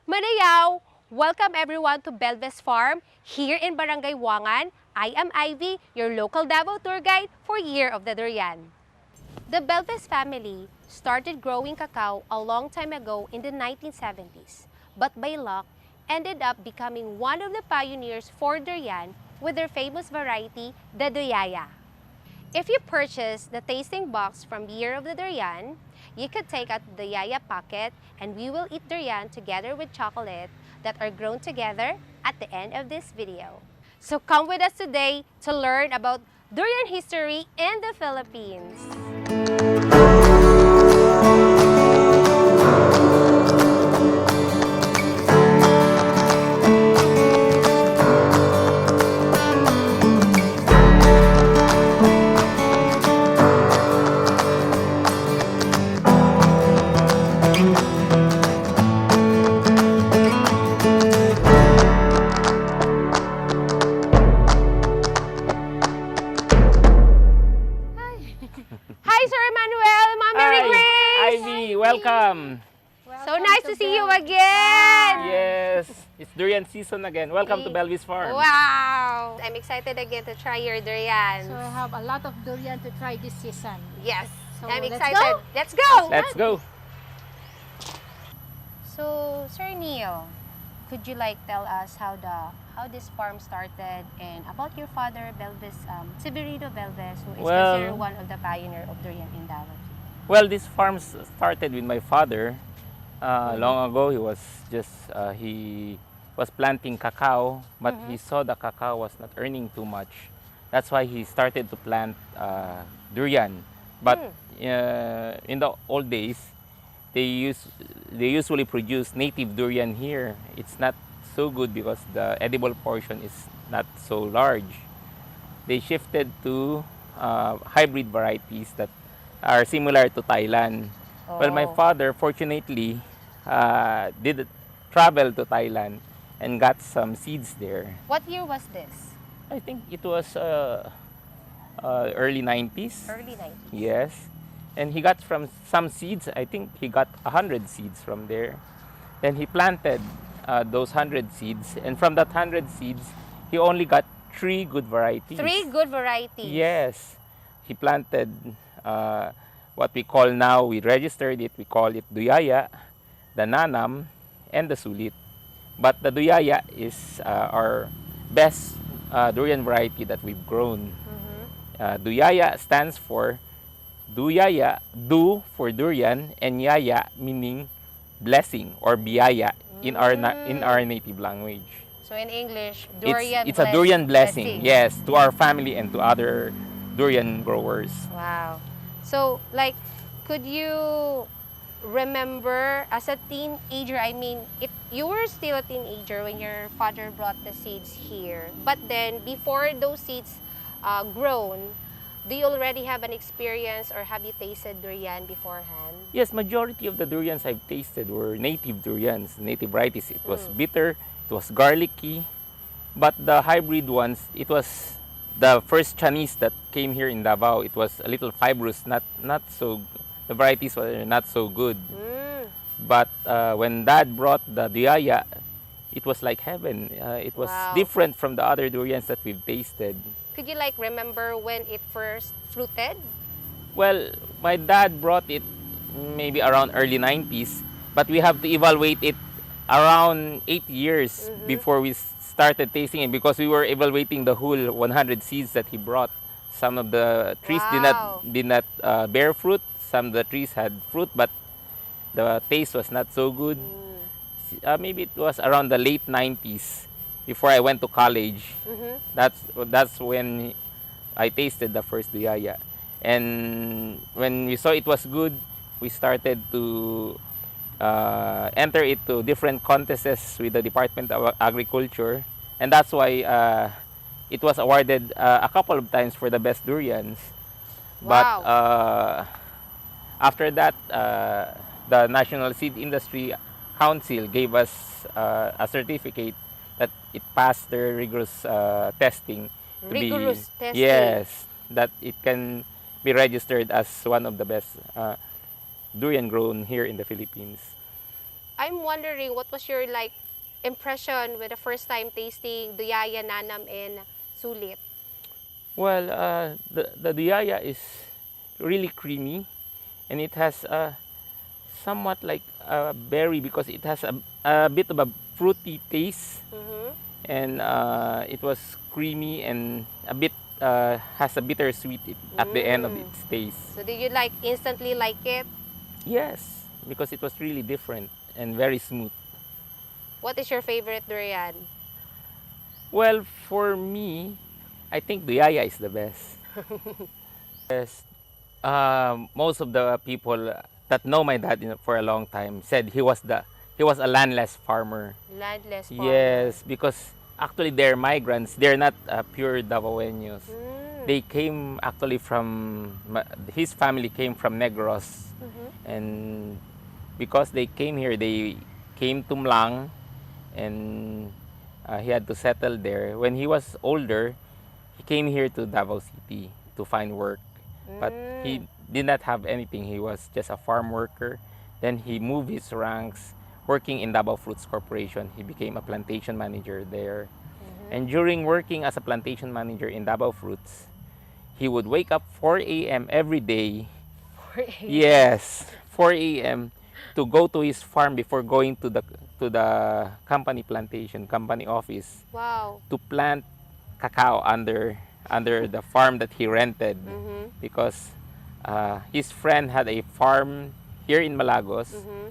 Manayaw! Welcome everyone to Belviz Farm here in Barangay Wangan. I am Ivy, your local Davao tour guide for Year of the Durian. The Belviz family started growing cacao a long time ago in the 1970s, but by luck, ended up becoming one of the pioneers for durian with their famous variety, the Duyaya. If you purchase the tasting box from Year of the Durian, you could take out the Duyaya packet and we will eat durian together with chocolate that are grown together at the end of this video. So come with us today to learn about durian history in the Philippines. Hi, Sir Manuel, Ma'am Mary Hi, Grace! Ivy, welcome. So nice to see you again! Yes, it's durian season again. Welcome to Belviz Farm. Wow! I'm excited again to try your durian. So I have a lot of durian to try this season. Yes, So I'm let's excited. go. Let's go! Let's go. So, Sir Neil, could you tell us how this farm started and about your father, Belviz, Severino Belviz, who is Well- considered one of the pioneer of durian in Davao? Well, this farm started with my father. Long ago, he was planting cacao, but he saw the cacao was not earning too much. That's why he started to plant durian. But in the old days, they usually produce native durian here. It's not so good because the edible portion is not so large. They shifted to hybrid varieties that are similar to Thailand. Well, my Oh. father fortunately did travel to Thailand and got some seeds there. What year was this? I think it was early 90s. Early 90s. Yes. And he got from some seeds, I think he got 100 seeds from there. Then he planted those 100 seeds. And from that 100 seeds, he only got 3 good varieties. 3 good varieties. Yes. He planted what we call now, we registered it, we call it Duyaya, the Nanam, and the Sulit. But the Duyaya is our best durian variety that we've grown. Duyaya stands for Duyaya, Du for durian, and Yaya meaning blessing or biyaya in our native language. So in English, durian It's a durian blessing, yes, to our family and to other durian growers. Wow. So, could you remember as a teenager, I mean, if you were still a teenager when your father brought the seeds here, but then before those seeds grown, do you already have an experience or have you tasted durian beforehand? Yes, majority of the durians I've tasted were native durians, native varieties. It was bitter, it was garlicky, but the hybrid ones, it was the first Chinese that came here in Davao. It was a little fibrous, not so. The varieties were not so good. But when Dad brought the Duyaya, it was like heaven. It was Wow. different from the other durians that we've tasted. Could you remember when it first fruited? Well, my dad brought it maybe around early 90s, but we have to evaluate it around 8 years before we started tasting it because we were evaluating the whole 100 seeds that he brought. Some of the trees Wow. did not bear fruit. Some of the trees had fruit, but the taste was not so good. Maybe it was around the late 90s before I went to college. That's when I tasted the first Duyaya. And when we saw it was good, we started to enter it to different contests with the Department of Agriculture. And that's why it was awarded a couple of times for the best durians. But after that, the National Seed Industry Council gave us a certificate that it passed their rigorous testing. Rigorous testing. Yes, that it can be registered as one of the best durian grown here in the Philippines. I'm wondering what was your like impression with the first time tasting Duyaya, Nanam, and Sulit? Well, the Duyaya is really creamy, and it has somewhat like a berry because it has a bit of a fruity taste, Mm-hmm. and it was creamy and a bit has a bittersweet at the end of Mm. its taste. So did you like instantly like it? Yes, because it was really different and very smooth. What is your favorite durian? Well, for me, I think Duyaya is the best. Yes, most of the people that know my dad for a long time said he was a landless farmer. Landless farmer. Yes, because actually they're migrants. They're not pure Davaoenos. Mm. They came actually from his family came from Negros, Mm-hmm. and because they came here, they came to Mlang, and he had to settle there. When he was older, he came here to Davao City to find work, but Mm. he did not have anything. He was just a farm worker. Then he moved his ranks, working in Davao Fruits Corporation. He became a plantation manager there. Mm-hmm. And during working as a plantation manager in Davao Fruits, he would wake up 4 a.m. every day. 4 a.m. Yes, 4 a.m. to go to his farm before going to the company plantation, company office Wow. to plant cacao under the farm that he rented, Mm-hmm. because his friend had a farm here in Malagos, Mm-hmm.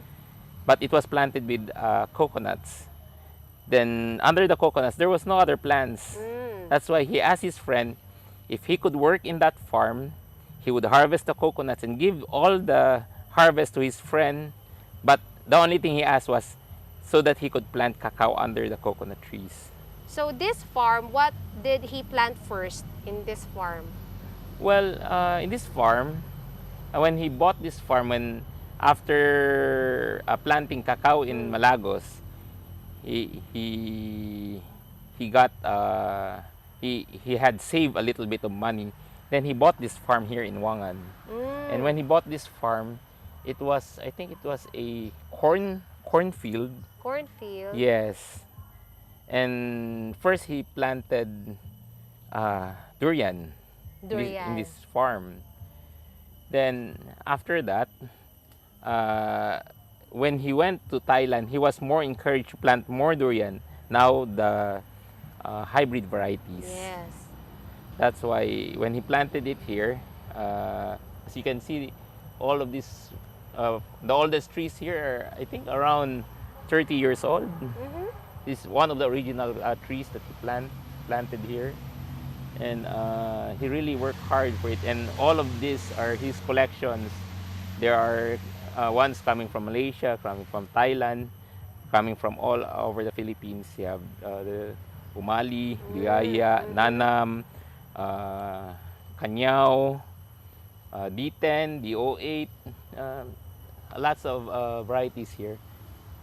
but it was planted with coconuts. Then under the coconuts, there was no other plants. Mm. That's why he asked his friend if he could work in that farm. He would harvest the coconuts and give all the harvest to his friend. But the only thing he asked was so that he could plant cacao under the coconut trees. So this farm, what did he plant first in this farm? Well, in this farm, when he bought this farm, when after planting cacao in Mm. Malagos, he he he got he had saved a little bit of money. Then he bought this farm here in Wangan. And when Mm. he bought this farm, it was, I think it was a cornfield. Cornfield. Yes. And first he planted durian in Durian. this farm. Then after that, uh, when he went to Thailand, he was more encouraged to plant more durian. Now the hybrid varieties. Yes. That's why when he planted it here, as you can see, all of these, the oldest trees here are, I think, around 30 years old. Mm-hmm. This is one of the original trees that he planted here. And he really worked hard for it. And all of these are his collections. There are ones coming from Malaysia, coming from Thailand, coming from all over the Philippines. You have the Umali, Duyaya, Mm-hmm. Nanam, Kanyao, D10, D08, lots of varieties here,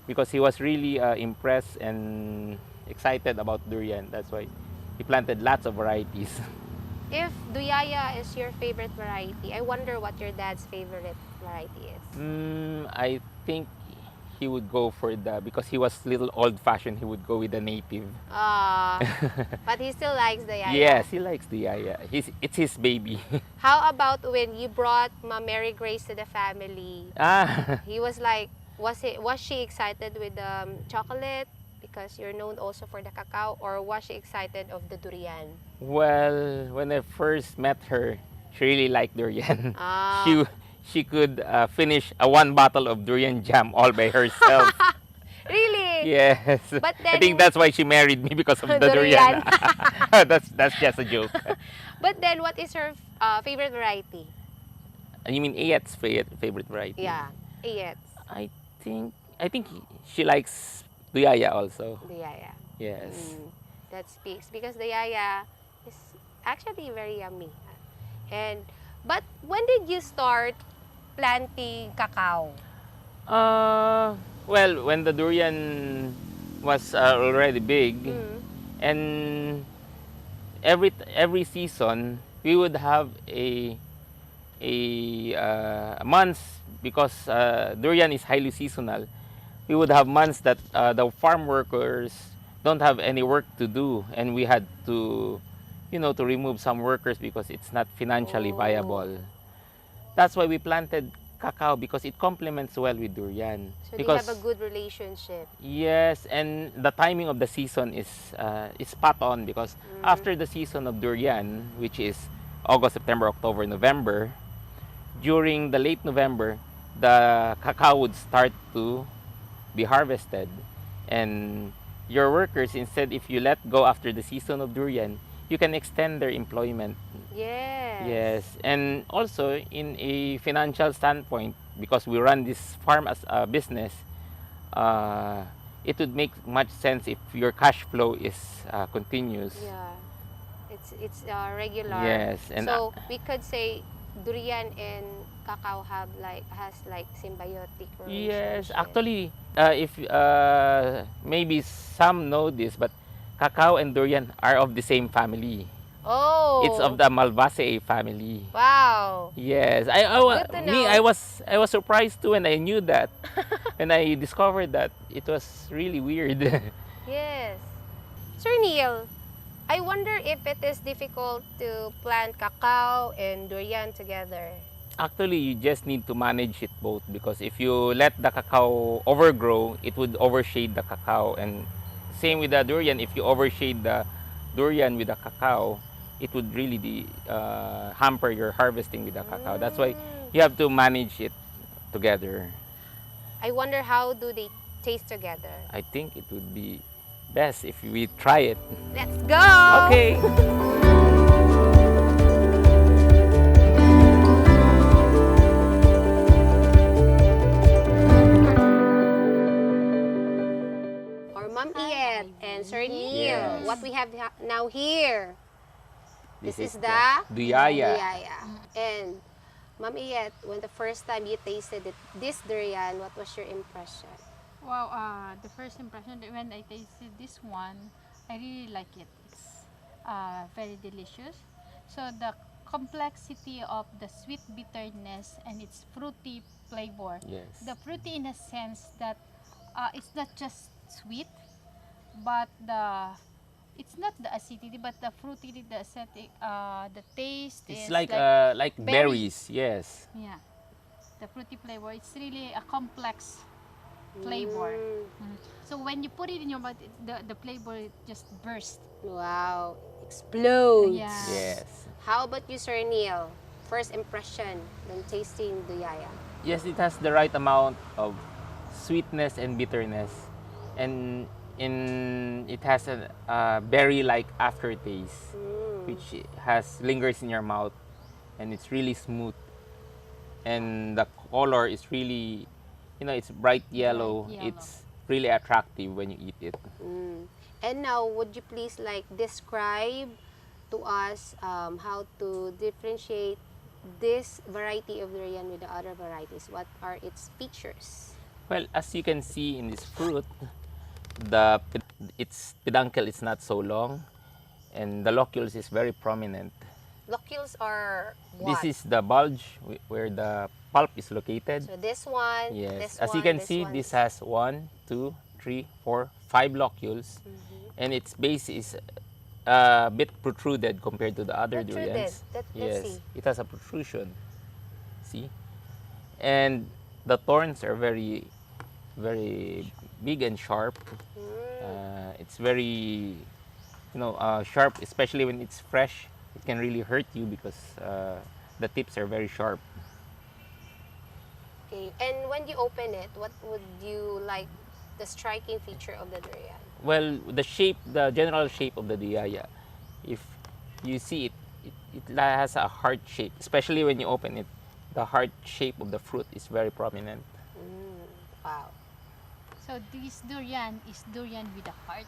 because he was really impressed and excited about durian. That's why he planted lots of varieties. If Duyaya is your favorite variety, I wonder what your dad's favorite variety is. I think he would go for because he was little old-fashioned, he would go with the native. Uh, but he still likes Duyaya. Yes, he likes the yaya. It's his baby. How about when you brought Ma Mary Grace to the family? Ah, He was like, was she excited with the chocolate because you're known also for the cacao, or was she excited of the durian? well, when I first met her, she really liked durian. Ah. She she could finish one bottle of durian jam all by herself. Really? Yes. But I then think that's why she married me, because of the Durian. durian. That's just a joke. But then what is her favorite variety? You mean Ayat's favorite variety? Yeah, yes, I think she likes Duyaya also. the yaya. Yes. That speaks because the yaya is actually very yummy. And but when did you start planting cacao? Well, when the durian was already big, Mm. and every season we would have a month, because durian is highly seasonal. we would have months that the farm workers don't have any work to do, and we had to, to remove some workers because it's not financially Oh. viable. That's why we planted cacao, because it complements well with durian. So Because they have a good relationship. yes, and the timing of the season is spot on, because after the season of durian, which is August, September, October, November, during the late November, the cacao would start to be harvested. And your workers, instead, if you let go after the season of durian, you can extend their employment. Yes. Yes, and also in a financial standpoint, because we run this farm as a business, uh, it would make much sense if your cash flow is continuous. Yeah. It's regular. Yes, and so we could say durian and cacao has like symbiotic yes, relationship. actually, if maybe some know this, but cacao and durian are of the same family. Oh. It's of the Malvaceae family. Wow. Yes, Good to know. I was surprised too when I knew that, and I discovered that it was really weird. Yes. Sir Neil, I wonder if it is difficult to plant cacao and durian together. Actually, you just need to manage it both, because if you let the cacao overgrow, it would overshade the cacao, and same with the durian. If you overshade the durian with the cacao, it would really hamper your harvesting with the cacao. That's why you have to manage it together. I wonder how do they taste together. I think it would be best if we try it. Let's go! Okay. Or Ma'am Iet and Sir Neil, Yes. what we have now here. This is the Duyaya. Duyaya. And Ma'am Iet, when the first time you tasted this durian, what was your impression? Wow, the first impression that when I tasted this one, I really like it. It's very delicious. So the complexity of the sweet bitterness and its fruity flavor. Yes. The fruity in a sense that it's not just sweet, but it's not the acidity, but the fruity, the acidic, the taste It's is like berry. berries. Yes. Yeah, the fruity flavor. It's really a complex flavor. So when you put it in your mouth, the flavor just bursts. Wow, explodes. Yeah. Yes. How about you, Sir Neil? First impression when tasting Duyaya? Yes, it has the right amount of sweetness and bitterness, and it has a berry-like aftertaste, which lingers in your mouth, and it's really smooth, and the color is really, it's bright yellow. Bright yellow. It's really attractive when you eat it. And now, would you please describe to us how to differentiate this variety of durian with the other varieties? What are its features? Well, as you can see in this fruit, its peduncle is not so long, and the locules is very prominent. Locules are what? This is the bulge where the pulp is located. So this one, Yes. this As you one, can this see, one. this has 1, 2, 3, 4, 5 locules, and its base is a bit protruded compared to the other Protruded. durians. Let's Yes, see. it has a protrusion. See, and the thorns are very, very big and sharp. It's very, sharp, especially when it's fresh. It can really hurt you because the tips are very sharp. Okay. And when you open it, what would you like the striking feature of the durian? Well, the general shape of the duyaya, if you see it, it has a heart shape, especially when you open it. The heart shape of the fruit is very prominent. Wow. So this durian is durian with a heart.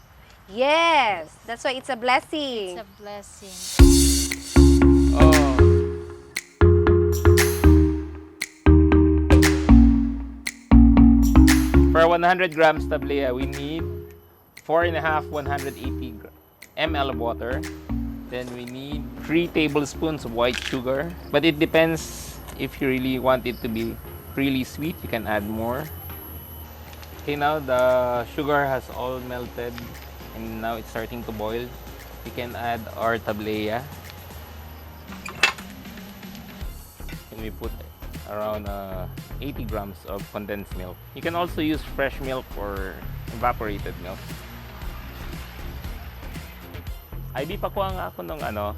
Yes, that's why it's a blessing. It's a blessing. Oh. For 100 grams tablea, we need 4.5 180 ml of water. Then we need 3 tablespoons of white sugar. But it depends, if you really want it to be really sweet, you can add more. Okay, now the sugar has all melted and now it's starting to boil. We can add our tablea. And we put around 80 grams of condensed milk. You can also use fresh milk or evaporated milk. Ay, di pa kuha nga ako nung ano.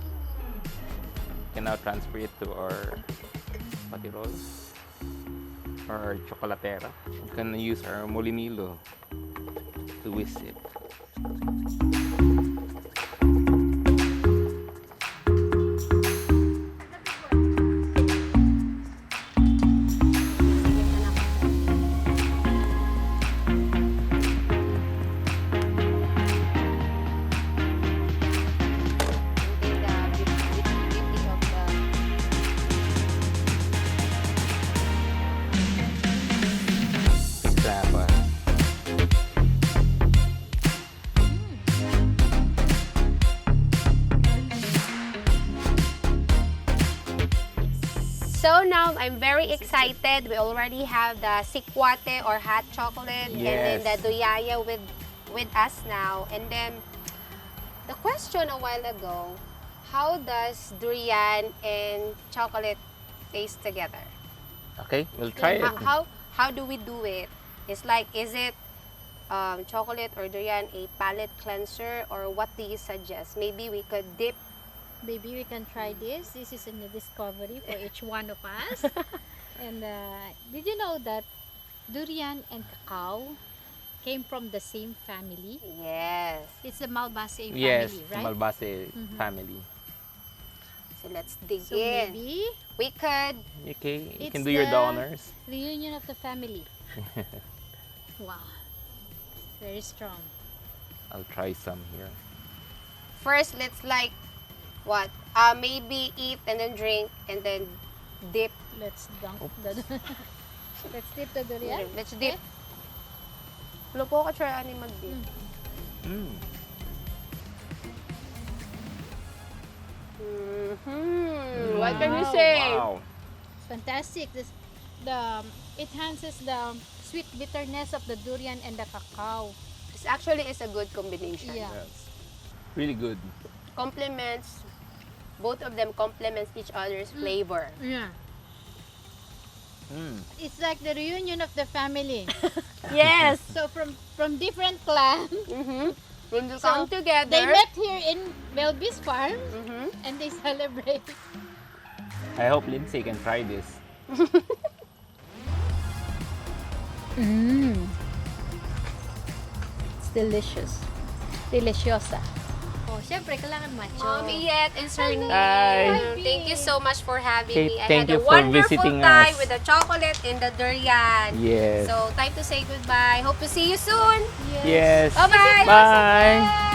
Can now transfer it to our patirol or our chocolatera. We can use our molinilo to whisk it. Example. So now I'm very excited. We already have the sikwate or hot chocolate and then the Yes. duyaya with us now. And then the question a while ago, how does durian and chocolate taste together? Okay, we'll try it. How do we do it? It's like, is it chocolate or durian a palate cleanser, or what do you suggest? Maybe we could dip. Maybe we can try this. This is a new discovery for each one of us. And did you know that durian and cacao came from the same family? Yes. It's the Malvaceae Yes, family, right? Malvaceae family. So let's dig So in. maybe We could. Okay, you It's can do your the- donors. reunion of the family. Wow. Very strong. I'll try some here. First, let's like, what? Maybe eat and then drink and then dip. Let's dunk the Let's dip the durian. Let's dip. Wala po ka try ani mag-dip. Mm. What can you Wow. say? Wow. Fantastic. It enhances the sweet bitterness of the durian and the cacao. This actually is a good combination. Yeah. Yes. Really good. Complements, both of them complements each other's flavor. Yeah. Mm. It's like the reunion of the family. Yes. So from different clans, When you So, come together. they met here in Belviz Farm Mhm. and they celebrate. I hope Lindsay can try this. It's delicious. Deliciosa. Oh, syempre, kailangan macho. Mommy Yet and Sir Neil. Hi. Thank you so much for having Okay, me. I thank had a you for wonderful visiting time us. with the chocolate and the durian. Yes. So, time to say goodbye. Hope to see you soon. Yes. Bye-bye. Bye.